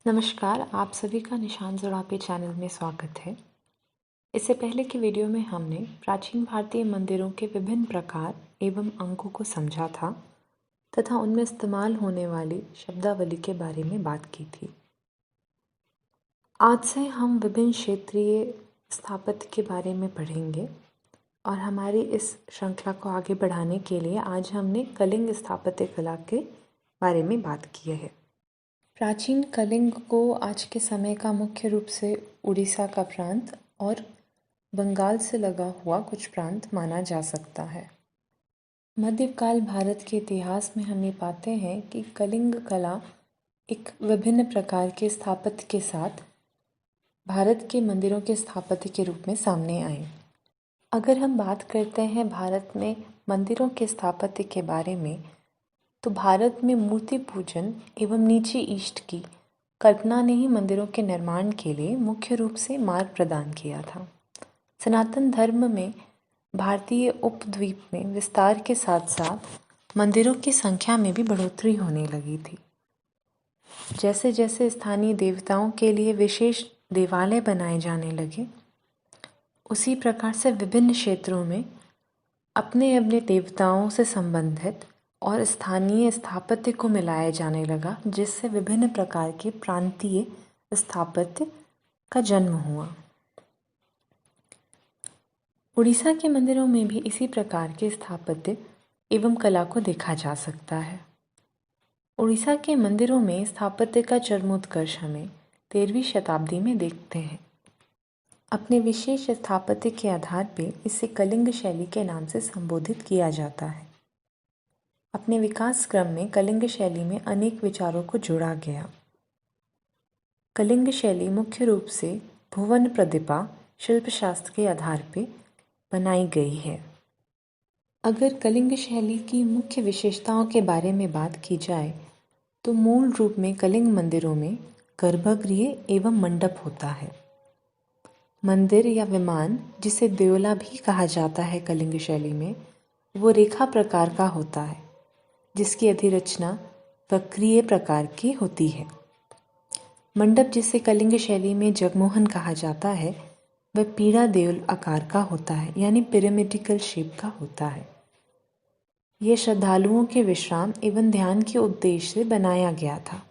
नमस्कार, आप सभी का निशान जुड़ापे चैनल में स्वागत है। इससे पहले की वीडियो में हमने प्राचीन भारतीय मंदिरों के विभिन्न प्रकार एवं अंगों को समझा था तथा उनमें इस्तेमाल होने वाली शब्दावली के बारे में बात की थी। आज से हम विभिन्न क्षेत्रीय स्थापत्य के बारे में पढ़ेंगे और हमारी इस श्रृंखला को आगे बढ़ाने के लिए आज हमने कलिंग स्थापत्य कला के बारे में बात की है। प्राचीन कलिंग को आज के समय का मुख्य रूप से उड़ीसा का प्रांत और बंगाल से लगा हुआ कुछ प्रांत माना जा सकता है। मध्यकाल भारत के इतिहास में हम ये पाते हैं कि कलिंग कला एक विभिन्न प्रकार के स्थापत्य के साथ भारत के मंदिरों के स्थापत्य के रूप में सामने आई। अगर हम बात करते हैं भारत में मंदिरों के स्थापत्य के बारे में, तो भारत में मूर्ति पूजन एवं नीचे इष्ट की कल्पना ने ही मंदिरों के निर्माण के लिए मुख्य रूप से मार्ग प्रदान किया था। सनातन धर्म में भारतीय उपद्वीप में विस्तार के साथ साथ मंदिरों की संख्या में भी बढ़ोतरी होने लगी थी। जैसे जैसे स्थानीय देवताओं के लिए विशेष देवालय बनाए जाने लगे, उसी प्रकार से विभिन्न क्षेत्रों में अपने अपने देवताओं से संबंधित और स्थानीय स्थापत्य को मिलाया जाने लगा, जिससे विभिन्न प्रकार के प्रांतीय स्थापत्य का जन्म हुआ। उड़ीसा के मंदिरों में भी इसी प्रकार के स्थापत्य एवं कला को देखा जा सकता है। उड़ीसा के मंदिरों में स्थापत्य का चरमोत्कर्ष हमें 13वीं शताब्दी में देखते हैं। अपने विशेष स्थापत्य के आधार पर इसे कलिंग शैली के नाम से संबोधित किया जाता है। अपने विकास क्रम में कलिंग शैली में अनेक विचारों को जोड़ा गया। कलिंग शैली मुख्य रूप से भुवन प्रदीपा शिल्पशास्त्र के आधार पर बनाई गई है। अगर कलिंग शैली की मुख्य विशेषताओं के बारे में बात की जाए, तो मूल रूप में कलिंग मंदिरों में गर्भगृह एवं मंडप होता है। मंदिर या विमान, जिसे देवला भी कहा जाता है कलिंग शैली में, वो रेखा प्रकार का होता है, जिसकी अधिरचना वक्रीय प्रकार की होती है। मंडप, जिसे कलिंग शैली में जगमोहन कहा जाता है, वह पीढ़ा देवल आकार का होता है, यानी पिरामिडिकल शेप का होता है। यह श्रद्धालुओं के विश्राम एवं ध्यान के उद्देश्य से बनाया गया था।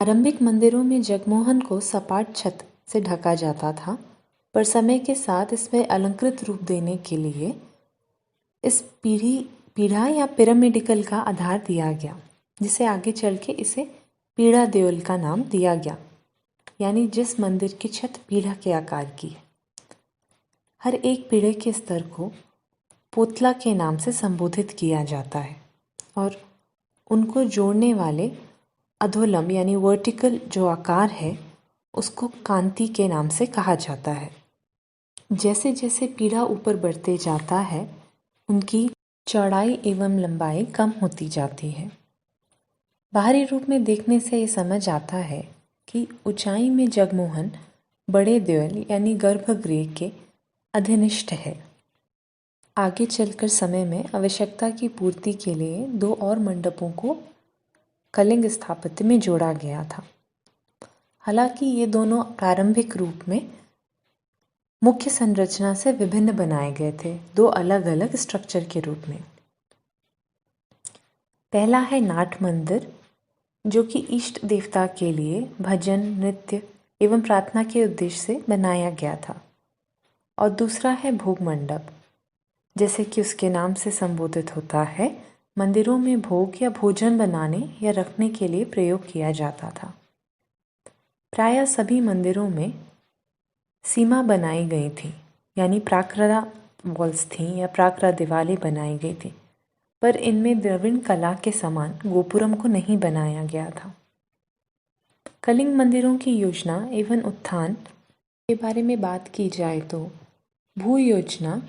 आरंभिक मंदिरों में जगमोहन को सपाट छत से ढका जाता था, पर समय के साथ इसमें अलंकृत रूप देने के लिए इस पीढ़ा या पिरामिडिकल का आधार दिया गया, जिसे आगे चल के इसे पीढ़ा देवल का नाम दिया गया, यानी जिस मंदिर की छत पीढ़ा के आकार की है। हर एक पीढ़े के स्तर को पोतला के नाम से संबोधित किया जाता है और उनको जोड़ने वाले अधोलंब यानी वर्टिकल जो आकार है, उसको कांति के नाम से कहा जाता है। जैसे जैसे पीढ़ा ऊपर बढ़ते जाता है, उनकी चौड़ाई एवं लंबाई कम होती जाती है। बाहरी रूप में देखने से ये समझ आता है कि ऊंचाई में जगमोहन बड़े देवल यानी गर्भगृह के अधिनिष्ठ है। आगे चलकर समय में आवश्यकता की पूर्ति के लिए 2 और मंडपों को कलिंग स्थापत्य में जोड़ा गया था। हालांकि ये दोनों प्रारंभिक रूप में मुख्य संरचना से विभिन्न बनाए गए थे, 2 अलग अलग स्ट्रक्चर के रूप में। पहला है नाट मंदिर, जो कि इष्ट देवता के लिए भजन, नृत्य एवं प्रार्थना के उद्देश्य से बनाया गया था। और दूसरा है भोग मंडप, जैसे कि उसके नाम से संबोधित होता है, मंदिरों में भोग या भोजन बनाने या रखने के लिए प्रयोग किया जाता था। प्रायः सभी मंदिरों में सीमा बनाई गई थी, यानी प्राकृता वॉल्स थी या प्राकृता दीवारें बनाई गई थी, पर इनमें द्रविड़ कला के समान गोपुरम को नहीं बनाया गया था। कलिंग मंदिरों की योजना एवं उत्थान के बारे में बात की जाए तो भू योजना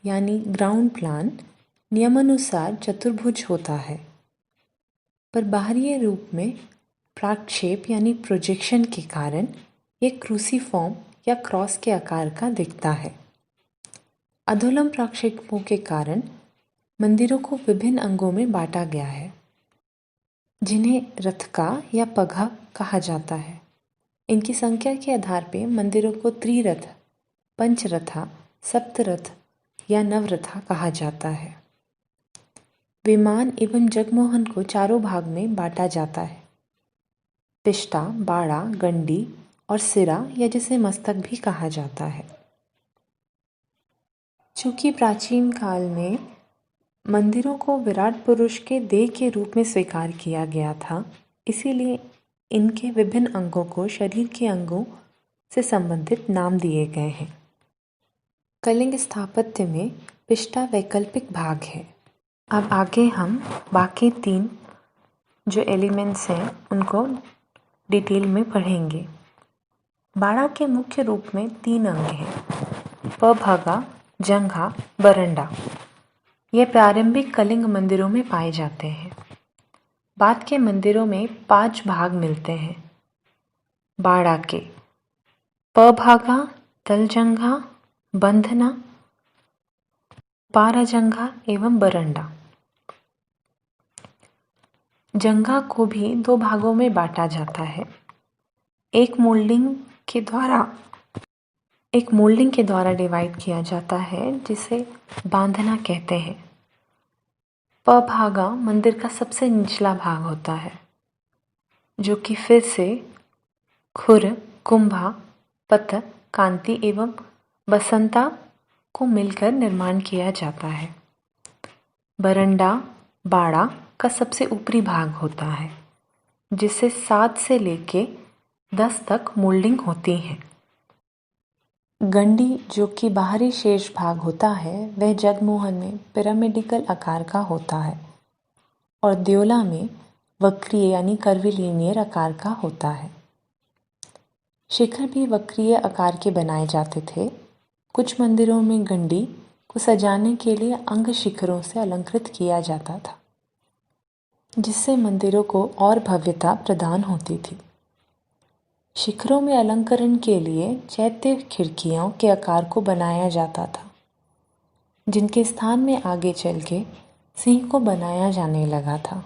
यानी ग्राउंड प्लान नियमानुसार चतुर्भुज होता है, पर बाहरी रूप में प्रक्षेप यानी प्रोजेक्शन के कारण यह क्रूसीफॉर्म या क्रॉस के आकार का दिखता है। अधोलंब प्रक्षेपों के कारण मंदिरों को विभिन्न अंगों में बांटा गया है, जिन्हें रथका या पघा कहा जाता है। इनकी संख्या के आधार पर मंदिरों को त्रिरथ, पंचरथा, सप्तरथ या नवरथा कहा जाता है। विमान एवं जगमोहन को चारों भाग में बांटा जाता है: पिष्टा, बाड़ा, गंडी और सिरा, या जिसे मस्तक भी कहा जाता है। चूंकि प्राचीन काल में मंदिरों को विराट पुरुष के देह के रूप में स्वीकार किया गया था, इसीलिए इनके विभिन्न अंगों को शरीर के अंगों से संबंधित नाम दिए गए हैं। कलिंग स्थापत्य में पिष्टा वैकल्पिक भाग है। अब आगे हम बाकी 3 जो एलिमेंट्स हैं उनको डिटेल में पढ़ेंगे। बाड़ा के मुख्य रूप में 3 अंग हैं: पभागा, जंघा, बरंडा। ये प्रारंभिक कलिंग मंदिरों में पाए जाते हैं। बाद के मंदिरों में 5 भाग मिलते हैं बाड़ा के: पभागा, तलजंघा, बंधना, पाराजंघा एवं बरंडा। जंघा को भी 2 भागों में बांटा जाता है। एक मोल्डिंग के द्वारा डिवाइड किया जाता है, जिसे बांधना कहते हैं। पभागा मंदिर का सबसे निचला भाग होता है, जो कि फिर से खुर, कुंभा, पत, कांति एवं बसंता को मिलकर निर्माण किया जाता है। बरंडा बाड़ा का सबसे ऊपरी भाग होता है, जिससे 7 से लेके 10 तक मोल्डिंग होती है। गंडी, जो कि बाहरी शेष भाग होता है, वह जगमोहन में पिरामिडिकल आकार का होता है और द्योला में वक्रीय यानी कर्विलिनियर आकार का होता है। शिखर भी वक्रीय आकार के बनाए जाते थे। कुछ मंदिरों में गंडी को सजाने के लिए अंग शिखरों से अलंकृत किया जाता था, जिससे मंदिरों को और भव्यता प्रदान होती थी। शिखरों में अलंकरण के लिए चैत्य खिड़कियों के आकार को बनाया जाता था, जिनके स्थान में आगे चल के सिंह को बनाया जाने लगा था।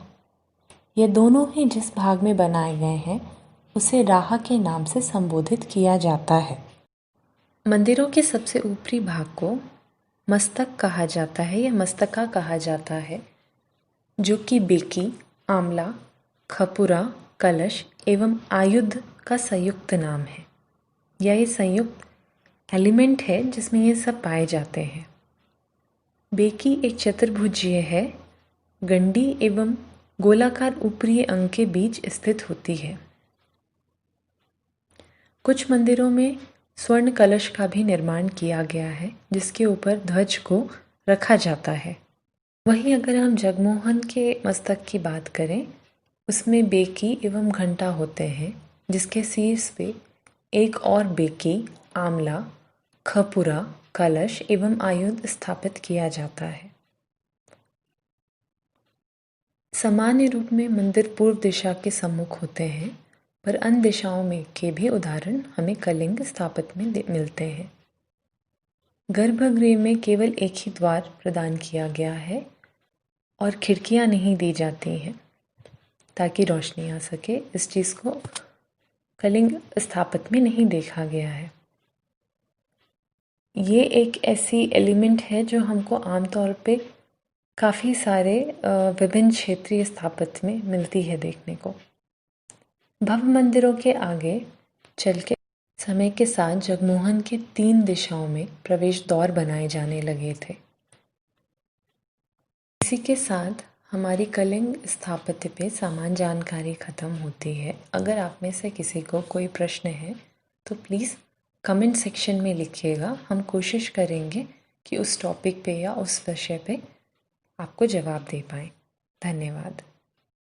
ये दोनों ही जिस भाग में बनाए गए हैं उसे राहा के नाम से संबोधित किया जाता है। मंदिरों के सबसे ऊपरी भाग को मस्तक कहा जाता है या मस्तका कहा जाता है, जो कि बेकी, आमला, खपुरा, कलश एवं आयुध का संयुक्त नाम है, या ये संयुक्त एलिमेंट है जिसमें ये सब पाए जाते हैं। बेकी एक चतुर्भुजीय है, गंडी एवं गोलाकार ऊपरी अंग के बीच स्थित होती है। कुछ मंदिरों में स्वर्ण कलश का भी निर्माण किया गया है, जिसके ऊपर ध्वज को रखा जाता है। वहीं अगर हम जगमोहन के मस्तक की बात करें, उसमें बेकी एवं घंटा होते हैं, जिसके शीर्ष पे एक और बेकी, आमला, खपुरा, कलश एवं आयुध स्थापित किया जाता है। सामान्य रूप में मंदिर पूर्व दिशा के सम्मुख होते हैं, पर अन्य दिशाओं में के भी उदाहरण हमें कलिंग स्थापत्य में मिलते हैं। गर्भगृह में केवल एक ही द्वार प्रदान किया गया है और खिड़कियां नहीं दी जाती हैं ताकि रोशनी आ सके। इस चीज़ को कलिंग स्थापत्य में नहीं देखा गया है। ये एक ऐसी एलिमेंट है जो हमको आमतौर पे काफ़ी सारे विभिन्न क्षेत्रीय स्थापत्य में मिलती है देखने को। भव्य मंदिरों के आगे चल के समय के साथ जगमोहन के 3 दिशाओं में प्रवेश द्वार बनाए जाने लगे थे। इसी के साथ हमारी कलिंग स्थापत्य पे सामान्य जानकारी ख़त्म होती है। अगर आप में से किसी को कोई प्रश्न है तो प्लीज़ कमेंट सेक्शन में लिखिएगा। हम कोशिश करेंगे कि उस टॉपिक पे या उस विषय पे आपको जवाब दे पाएँ। धन्यवाद।